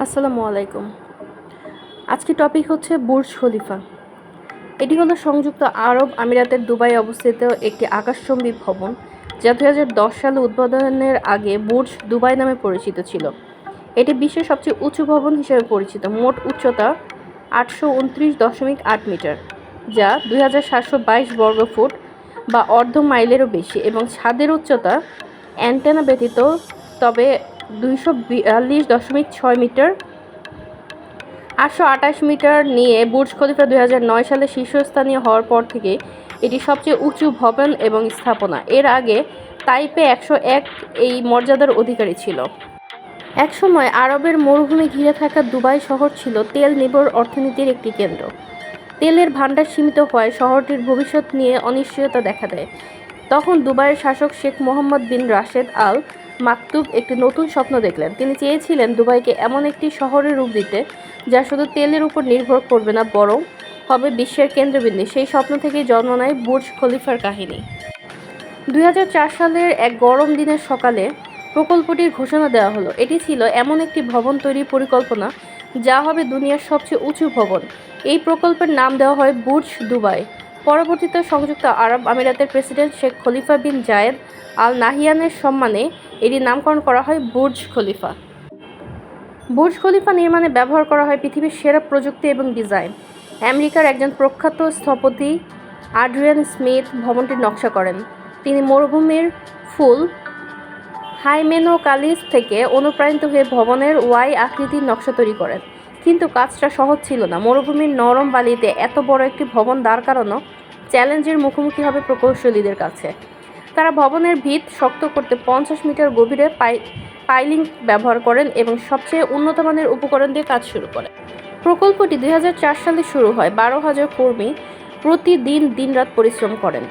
আসসালামু আলাইকুম। আজকে টপিক হচ্ছে বুর্জ খলিফা। এটি হলো সংযুক্ত আরব আমিরাতের দুবাই অবস্থিত একটি আকাশচুম্বী ভবন, যা 2010 সালে উদ্বোধনের আগে বুর্জ দুবাই নামে পরিচিত ছিল। এটি বিশ্বের সবচেয়ে উঁচু ভবন হিসেবে পরিচিত। মোট উচ্চতা 829.8 মিটার, যা 2722 বর্গ ফুট বা অর্ধ মাইলেরও বেশি, এবং ছাদের উচ্চতা অ্যান্টেনা ব্যতীত তবে 242.6 মিটার। 828 মিটার নিয়ে বুর্জ খলিফা 2009 সালে শীর্ষস্থানীয় হওয়ার পর থেকে এটি সবচেয়ে উঁচু ভবন এবং স্থাপনা। এর আগে তাইপে 101 এই মর্যাদার অধিকারী ছিল। একসময় আরবের মরুভূমি ঘিরে থাকা দুবাই শহর ছিল তেল নির্ভর অর্থনীতির একটি কেন্দ্র। তেলের ভাণ্ডার সীমিত হওয়ায় শহরটির ভবিষ্যৎ নিয়ে অনিশ্চয়তা দেখা দেয়। তখন দুবাইয়ের শাসক শেখ মোহাম্মদ বিন রাশেদ আল মাকতুব একটি নতুন স্বপ্ন দেখলেন। তিনি চেয়েছিলেন দুবাইকে এমন একটি শহরে রূপ দিতে যা শুধু তেলের উপর নির্ভর করবে না, বরং হবে বিশ্বের কেন্দ্রবিন্দু। সেই স্বপ্ন থেকেই জন্ম নেয় বুর্জ খলিফার কাহিনী। 2004 সালের এক গরম দিনের সকালে প্রকল্পটির ঘোষণা দেওয়া হলো। এটি ছিল এমন একটি ভবন তৈরির পরিকল্পনা যা হবে দুনিয়ার সবচেয়ে উঁচু ভবন। এই প্রকল্পের নাম দেওয়া হয় বুর্জ দুবাই। পরবর্তীতে সংযুক্ত আরব আমিরাতের প্রেসিডেন্ট শেখ খলিফা বিন জায়েদ আল নাহিয়ানের সম্মানে এটির নামকরণ করা হয় বুর্জ খলিফা। বুর্জ খলিফা নির্মাণে ব্যবহার করা হয় পৃথিবীর সেরা প্রযুক্তি এবং ডিজাইন। আমেরিকার একজন প্রখ্যাত স্থপতি আড্রিয়ান স্মিথ ভবনটির নকশা করেন। তিনি মরুভূমির ফুল হাইমেনোকালিস থেকে অনুপ্রাণিত হয়ে ভবনের ওয়াই আকৃতির নকশা তৈরি করেন। কিন্তু কাজটা সহজ ছিল না। মরুভূমির নরম বালিতে এত বড় একটি ভবন দাঁড় করানো চ্যালেঞ্জের মুখোমুখি হবে প্রকৌশলীদের কাছে। তারা ভবনের ভিত শক্ত করতে 50 মিটার গভীরে পাইলিং ব্যবহার করেন এবং সবচেয়ে উন্নত মানের উপকরণ দিয়ে কাজ শুরু করেন। প্রকল্পটি 2004 সালে শুরু হয়। 12,000 কর্মী প্রতিদিন দিনরাত পরিশ্রম করেন।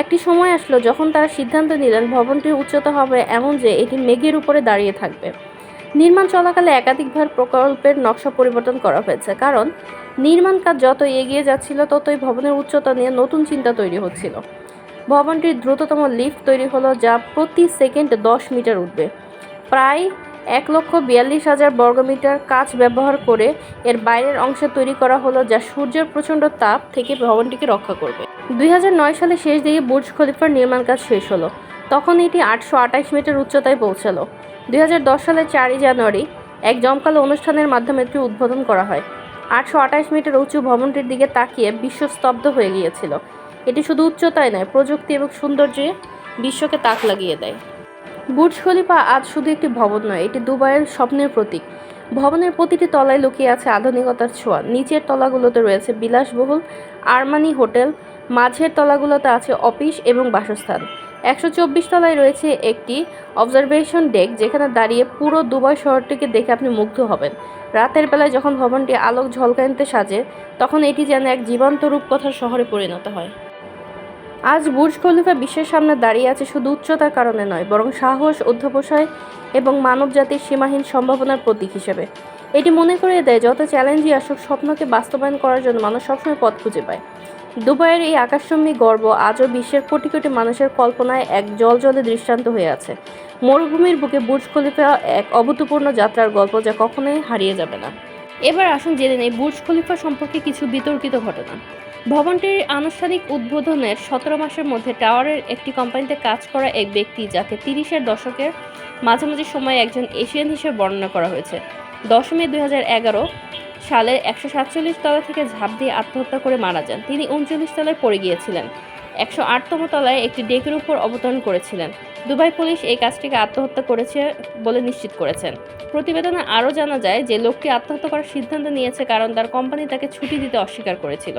একটি সময় আসলো যখন তারা সিদ্ধান্ত নিলেন ভবনটির উচ্চতা হবে এমন যে এটি মেঘের উপরে দাঁড়িয়ে থাকবে। নির্মাণ চলাকালে একাধিকবার প্রকল্পের নকশা পরিবর্তন করা হয়েছে, কারণ নির্মাণ কাজ যত এগিয়ে যাচ্ছিল ততই ভবনের উচ্চতা নিয়ে নতুন চিন্তা তৈরি হচ্ছিল। ভবনটির দ্রুততম লিফট তৈরি হলো, যা প্রতি সেকেন্ডে 10 মিটার উঠবে। প্রায় 1,42,000 বর্গমিটার কাঁচ ব্যবহার করে এর বাইরের অংশ তৈরি করা হলো, যা সূর্যের প্রচণ্ড তাপ থেকে ভবনটিকে রক্ষা করবে। 2009 সালের শেষ দিকে বুর্জ খলিফার নির্মাণ কাজ শেষ হলো। তখন এটি 828 মিটার উচ্চতায় পৌঁছালো। 2010 সালের 4 জানুয়ারি এক জমকালো অনুষ্ঠানের মাধ্যমে এটি উদ্বোধন করা হয়। 828 মিটার উঁচু ভবনটির দিকে তাকিয়ে বিশ্ব স্তব্ধ হয়ে গিয়েছিল। এটি শুধু উচ্চতায় নয়, প্রযুক্তি এবং সৌন্দর্যে বিশ্বকে তাক লাগিয়ে দেয়। বুর্জ খলিফা আজ শুধু একটি ভবন নয়, এটি দুবাইয়ের স্বপ্নের প্রতীক। ভবনের প্রতিটি তলায় লুকিয়ে আছে আধুনিকতার ছোঁয়া। নিচের তলাগুলোতে রয়েছে বিলাসবহুল আরমানি হোটেল, মাঝের তলাগুলোতে আছে অফিস এবং বাসস্থান। 124 তলায় রয়েছে একটি অবজারভেশন ডেক, যেখানে দাঁড়িয়ে পুরো দুবাই শহরটিকে দেখে আপনি মুগ্ধ হবেন। রাতের বেলায় যখন ভবনটি আলোক ঝলকানিতে সাজে, তখন এটি যেন এক জীবন্ত রূপকথার শহরে পরিণত হয়। আজ বুর্জ খলিফা বিশ্বের সামনে দাঁড়িয়ে আছে শুধু উচ্চতার কারণে নয়, বরং সাহস, অধ্যবসায় এবং মানবজাতির সীমাহীন সম্ভাবনার প্রতীক হিসেবে। এটি মনে করিয়ে দেয়, যত চ্যালেঞ্জই আসুক, স্বপ্নকে বাস্তবায়ন করার জন্য মানুষ সবসময় পথ খুঁজে পায়। দুবাইয়ের এই আকাশচুম্বী গর্ব আজও বিশ্বের কোটি কোটি মানুষের কল্পনায় এক জ্বলজ্বলে দৃষ্টান্ত হয়ে আছে। মরুভূমির বুকে বুর্জ খলিফা এক অভূতপূর্ণ যাত্রার গল্প, যা কখনোই হারিয়ে যাবে না। এবার আসুন জেনে নেই বুর্জ খলিফা সম্পর্কে কিছু বিতর্কিত ঘটনা। ভবনটির আনুষ্ঠানিক উদ্বোধনের 17 মাসের মধ্যে টাওয়ারের একটি কোম্পানিতে কাজ করা এক ব্যক্তি, যাকে 30-এর দশকের মাঝামাঝি সময়ে একজন এশিয়ান হিসেবে বর্ণনা করা হয়েছে, 10 মে 2011 সালে 147 তলা থেকে ঝাঁপ দিয়ে আত্মহত্যা করে মারা যান। তিনি 39 তলায় পড়ে গিয়েছিলেন, 108তম তলায় একটি ডেকের উপর অবতরণ করেছিলেন। দুবাই পুলিশ এই কাজটিকে আত্মহত্যা করেছে বলে নিশ্চিত করেছেন। প্রতিবেদনে আরও জানা যায় যে লোকটি আত্মহত্যা করার সিদ্ধান্ত নিয়েছে কারণ তার কোম্পানি তাকে ছুটি দিতে অস্বীকার করেছিল।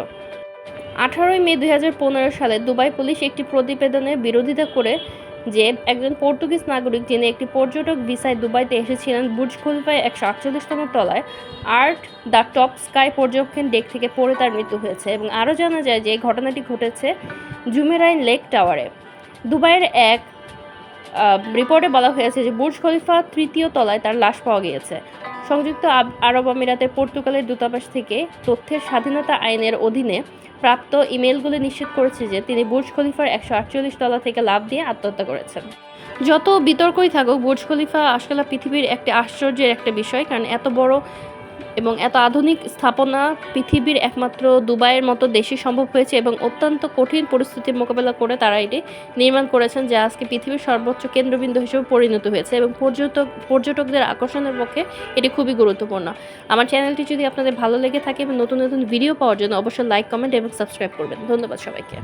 18 মে 2015 সালে দুবাই পুলিশ একটি প্রতিবেদনের বিরোধিতা করে যে একজন পর্তুগিজ নাগরিক, যিনি একটি পর্যটক ভিসায় দুবাইতে এসেছিলেন, বুর্জ খলিফায় 148তম তলায় আর্ট দ্য টপ স্কাই পর্যবেক্ষণ ডেক থেকে পড়ে তার মৃত্যু হয়েছে। এবং আরও জানা যায় যে এই ঘটনাটি ঘটেছে জুমেরাইন লেক টাওয়ারে। দুবাইয়ের এক রিপোর্টে বলা হয়েছে যে বুর্জ খলিফা ৩য় তলায় তার লাশ পাওয়া গিয়েছে। সংযুক্ত আরব আমিরাতের পর্তুগালের দূতাবাস থেকে তথ্যের স্বাধীনতা আইনের অধীনে প্রাপ্ত ইমেইলগুলো নিশ্চিত করেছে যে তিনি বুর্জ খলিফার ১৪৮ তলা থেকে লাফ দিয়ে আত্মহত্যা করেছেন। যত বিতর্কই থাকুক, বুর্জ খলিফা আসলে পৃথিবীর একটি আশ্চর্যের একটা বিষয়, কারণ এত বড় এবং এত আধুনিক স্থাপনা পৃথিবীর একমাত্র দুবাইয়ের মতো দেশে সম্ভব হয়েছে এবং অত্যন্ত কঠিন পরিস্থিতির মোকাবেলা করে তারা এটি নির্মাণ করেছেন, যা আজকে পৃথিবীর সর্বোচ্চ কেন্দ্রবিন্দু হিসেবে পরিণত হয়েছে এবং পর্যটকদের আকর্ষণের পক্ষে এটি খুবই গুরুত্বপূর্ণ। আমার চ্যানেলটি যদি আপনাদের ভালো লেগে থাকে এবং নতুন নতুন ভিডিও পাওয়ার জন্য অবশ্যই লাইক, কমেন্ট এবং সাবস্ক্রাইব করবেন। ধন্যবাদ সবাইকে।